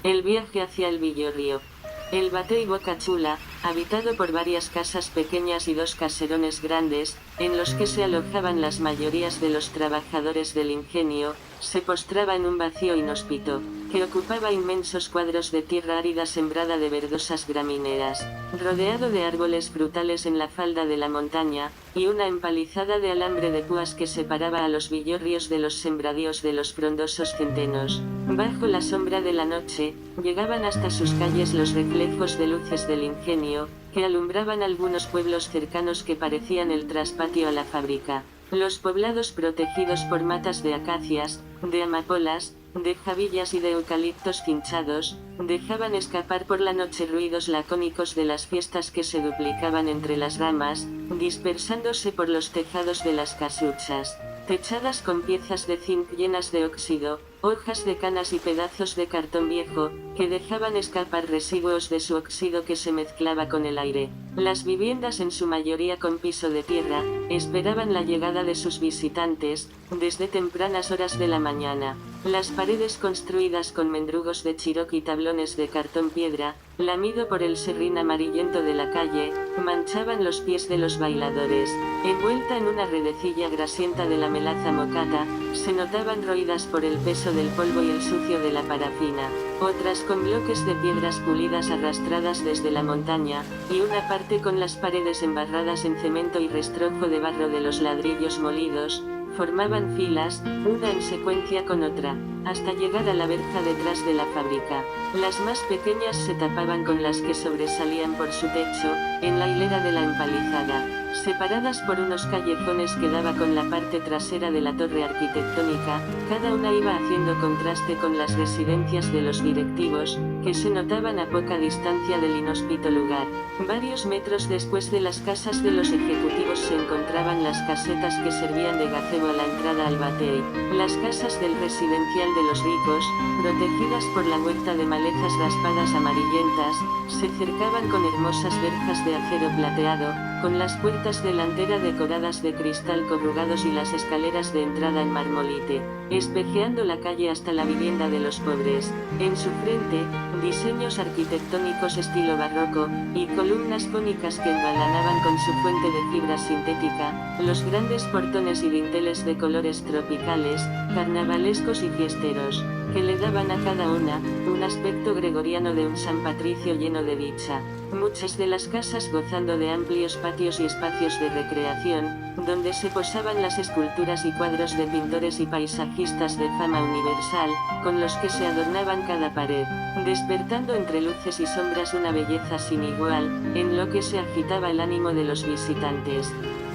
El viaje hacia el Villorrio. El Batey Boca Chula, habitado por varias casas pequeñas y dos caserones grandes, en los que se alojaban las mayorías de los trabajadores del ingenio, se postraba en un vacío inhóspito, que ocupaba inmensos cuadros de tierra árida sembrada de verdosas gramíneas, rodeado de árboles frutales en la falda de la montaña, y una empalizada de alambre de púas que separaba a los villorrios de los sembradíos de los frondosos centenos. Bajo la sombra de la noche, llegaban hasta sus calles los reflejos de luces del ingenio, que alumbraban algunos pueblos cercanos que parecían el traspatio a la fábrica. Los poblados protegidos por matas de acacias, de amapolas, de javillas y de eucaliptos cinchados, dejaban escapar por la noche ruidos lacónicos de las fiestas que se duplicaban entre las ramas, dispersándose por los tejados de las casuchas, techadas con piezas de zinc llenas de óxido, hojas de canas y pedazos de cartón viejo, que dejaban escapar residuos de su óxido que se mezclaba con el aire. Las viviendas, en su mayoría con piso de tierra, esperaban la llegada de sus visitantes, desde tempranas horas de la mañana. Las paredes construidas con mendrugos de chiroc y tablones de cartón piedra, lamido por el serrín amarillento de la calle, manchaban los pies de los bailadores. Envuelta en una redecilla grasienta de la melaza mocata, se notaban roídas por el peso del polvo y el sucio de la parafina, otras con bloques de piedras pulidas arrastradas desde la montaña, y una parte con las paredes embarradas en cemento y restrojo de barro de los ladrillos molidos, formaban filas, una en secuencia con otra, hasta llegar a la verja detrás de la fábrica. Las más pequeñas se tapaban con las que sobresalían por su techo, en la hilera de la empalizada, separadas por unos callejones que daba con la parte trasera de la torre arquitectónica. Cada una iba haciendo contraste con las residencias de los directivos, que se notaban a poca distancia del inhóspito lugar. Varios metros después de las casas de los ejecutivos se encontraban las casetas que servían de gazebo a la entrada al Batey. Las casas del residencial de los ricos, protegidas por la huerta de malezas raspadas amarillentas, se cercaban con hermosas verjas de acero plateado, con las puertas delanteras decoradas de cristal corrugados y las escaleras de entrada en marmolite, espejeando la calle hasta la vivienda de los pobres. En su frente, diseños arquitectónicos estilo barroco, y columnas cónicas que engalanaban con su fuente de fibra sintética, los grandes portones y dinteles de colores tropicales, carnavalescos y fiesteros, que le daban a cada una un aspecto gregoriano de un San Patricio lleno de dicha. Muchas de las casas gozando de amplios patios y espacios de recreación, donde se posaban las esculturas y cuadros de pintores y paisajistas de fama universal, con los que se adornaban cada pared, despertando entre luces y sombras una belleza sin igual, en lo que se agitaba el ánimo de los visitantes.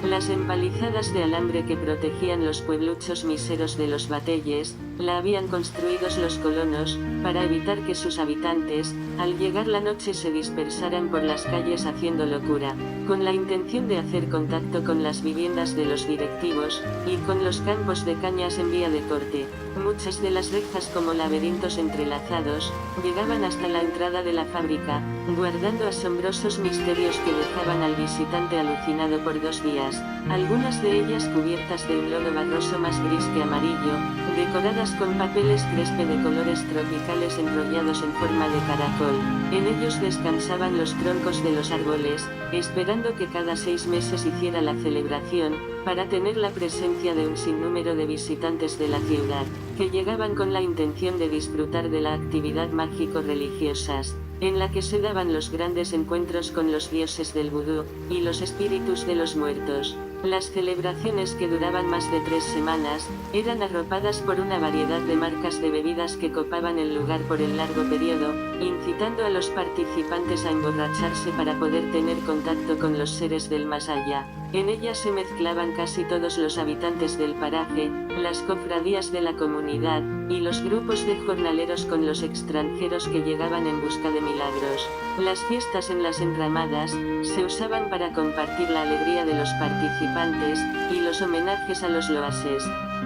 Las empalizadas de alambre que protegían los puebluchos miseros de los bateyes, la habían construidos los colonos, para evitar que sus habitantes, al llegar la noche, se dispersaran por las calles haciendo locura, con la intención de hacer contacto con las viviendas de los directivos, y con los campos de cañas en vía de corte. Muchas de las rejas, como laberintos entrelazados, llegaban hasta la entrada de la fábrica, guardando asombrosos misterios que dejaban al visitante alucinado por 2 días, algunas de ellas cubiertas de un lodo barroso más gris que amarillo, decoradas con papeles crespe de colores tropicales enrollados en forma de caracol. En ellos descansaban los troncos de los árboles, esperando que cada 6 meses hiciera la celebración, para tener la presencia de un sinnúmero de visitantes de la ciudad, que llegaban con la intención de disfrutar de la actividad mágico-religiosas, en la que se daban los grandes encuentros con los dioses del vudú, y los espíritus de los muertos. Las celebraciones, que duraban más de 3 semanas, eran arropadas por una variedad de marcas de bebidas que copaban el lugar por el largo periodo, incitando a los participantes a emborracharse para poder tener contacto con los seres del más allá. En ellas se mezclaban casi todos los habitantes del paraje, las cofradías de la comunidad, y los grupos de jornaleros con los extranjeros que llegaban en busca de milagros. Las fiestas en las enramadas se usaban para compartir la alegría de los participantes, y los homenajes a los loases.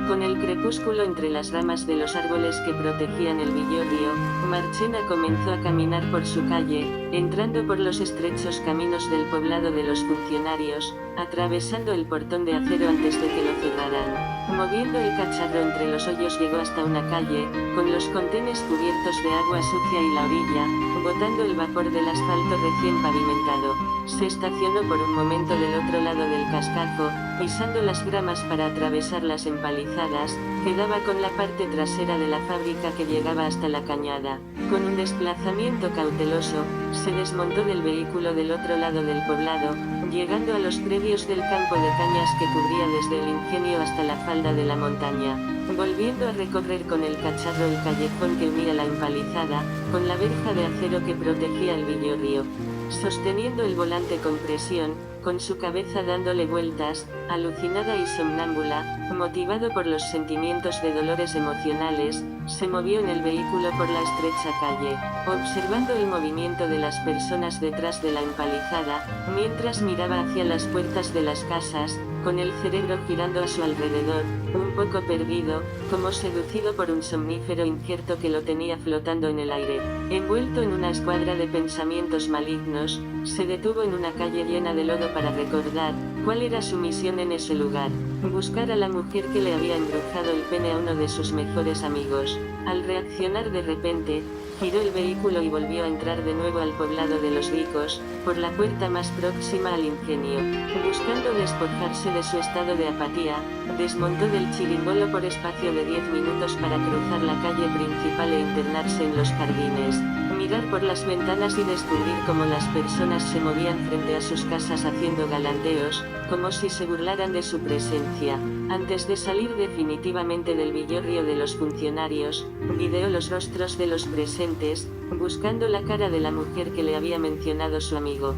Con el crepúsculo entre las ramas de los árboles que protegían el Villorrio, Marchena comenzó a caminar por su calle, entrando por los estrechos caminos del poblado de los funcionarios, atravesando el portón de acero antes de que lo cerraran. Moviendo el cacharro entre los hoyos llegó hasta una calle, con los contenes cubiertos de agua sucia y la orilla, botando el vapor del asfalto recién pavimentado. Se estacionó por un momento del otro lado del cascajo, pisando las gramas para atravesar las empalizadas, que daba con la parte trasera de la fábrica que llegaba hasta la cañada. Con un desplazamiento cauteloso, se desmontó del vehículo del otro lado del poblado, llegando a los predios del campo de cañas que cubría desde el ingenio hasta la falda de la montaña, volviendo a recorrer con el cacharro el callejón que unía la empalizada, con la verja de acero que protegía el Villorrio. Sosteniendo el volante con presión, con su cabeza dándole vueltas, alucinada y somnámbula, motivado por los sentimientos de dolores emocionales, se movió en el vehículo por la estrecha calle, observando el movimiento de las personas detrás de la empalizada, mientras miraba hacia las puertas de las casas, con el cerebro girando a su alrededor, un poco perdido, como seducido por un somnífero incierto que lo tenía flotando en el aire. Envuelto en una escuadra de pensamientos malignos, se detuvo en una calle llena de lodo para recordar cuál era su misión en ese lugar: buscar a la mujer que le había embrujado el pene a uno de sus mejores amigos. Al reaccionar de repente, giró el vehículo y volvió a entrar de nuevo al poblado de los ricos, por la puerta más próxima al ingenio. Buscando despojarse de su estado de apatía, desmontó del chirimbolo por espacio de 10 minutos para cruzar la calle principal e internarse en los jardines, mirar por las ventanas y descubrir cómo las personas se movían frente a sus casas haciendo galanteos, como si se burlaran de su presencia. Antes de salir definitivamente del Villorrio de los funcionarios, videó los rostros de los presentes, buscando la cara de la mujer que le había mencionado su amigo.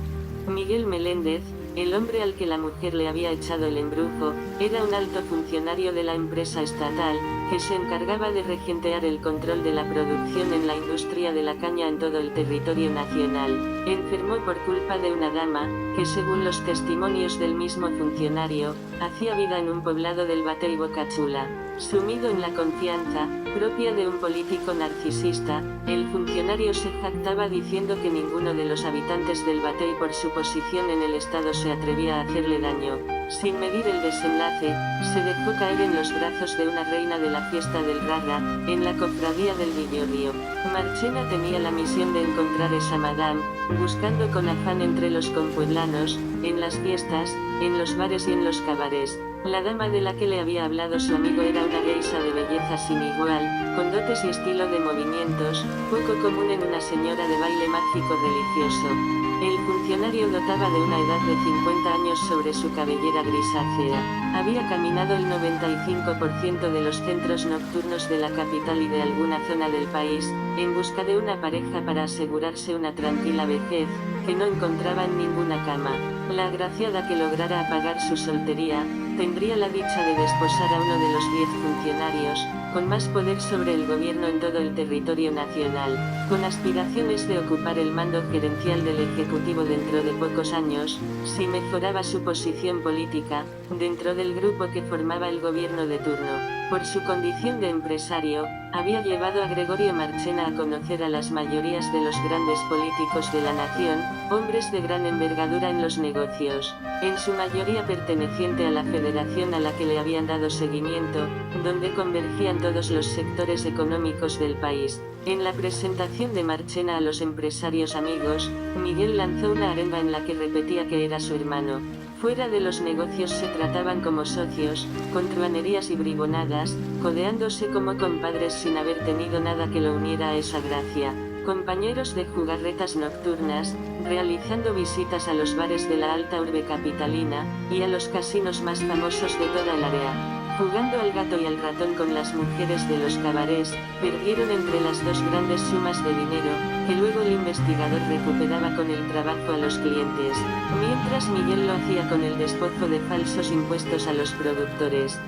Miguel Meléndez, el hombre al que la mujer le había echado el embrujo, era un alto funcionario de la empresa estatal, que se encargaba de regentear el control de la producción en la industria de la caña en todo el territorio nacional. Enfermó por culpa de una dama, que según los testimonios del mismo funcionario, hacía vida en un poblado del Batey Bocachula. Sumido en la confianza, propia de un político narcisista, el funcionario se jactaba diciendo que ninguno de los habitantes del Batey por su posición en el estado se atrevía a hacerle daño. Sin medir el desenlace, se dejó caer en los brazos de una reina de la fiesta del Rara, en la cofradía del Villorrio. Marchena tenía la misión de encontrar esa madame, buscando con afán entre los compueblanos, en las fiestas, en los bares y en los cabarets. La dama de la que le había hablado su amigo era una geisha de belleza sin igual, con dotes y estilo de movimientos, poco común en una señora de baile mágico religioso. El funcionario dotaba de una edad de 50 años sobre su cabellera grisácea. Había caminado el 95% de los centros nocturnos de la capital y de alguna zona del país, en busca de una pareja para asegurarse una tranquila vejez, que no encontraba en ninguna cama. La agraciada que lograra apagar su soltería, tendría la dicha de desposar a uno de los 10 funcionarios, con más poder sobre el gobierno en todo el territorio nacional, con aspiraciones de ocupar el mando gerencial del Ejecutivo dentro de pocos años, si mejoraba su posición política, dentro del grupo que formaba el gobierno de turno. Por su condición de empresario, había llevado a Gregorio Marchena a conocer a las mayorías de los grandes políticos de la nación, hombres de gran envergadura en los negocios, en su mayoría perteneciente a la federación a la que le habían dado seguimiento, donde convergían todos los sectores económicos del país. En la presentación de Marchena a los empresarios amigos, Miguel lanzó una arenga en la que repetía que era su hermano. Fuera de los negocios se trataban como socios, con truhanerías y bribonadas, codeándose como compadres sin haber tenido nada que lo uniera a esa gracia. Compañeros de jugarretas nocturnas, realizando visitas a los bares de la alta urbe capitalina, y a los casinos más famosos de toda el área. Jugando al gato y al ratón con las mujeres de los cabarets, perdieron entre las dos grandes sumas de dinero, que luego el investigador recuperaba con el trabajo a los clientes, mientras Miguel lo hacía con el despojo de falsos impuestos a los productores.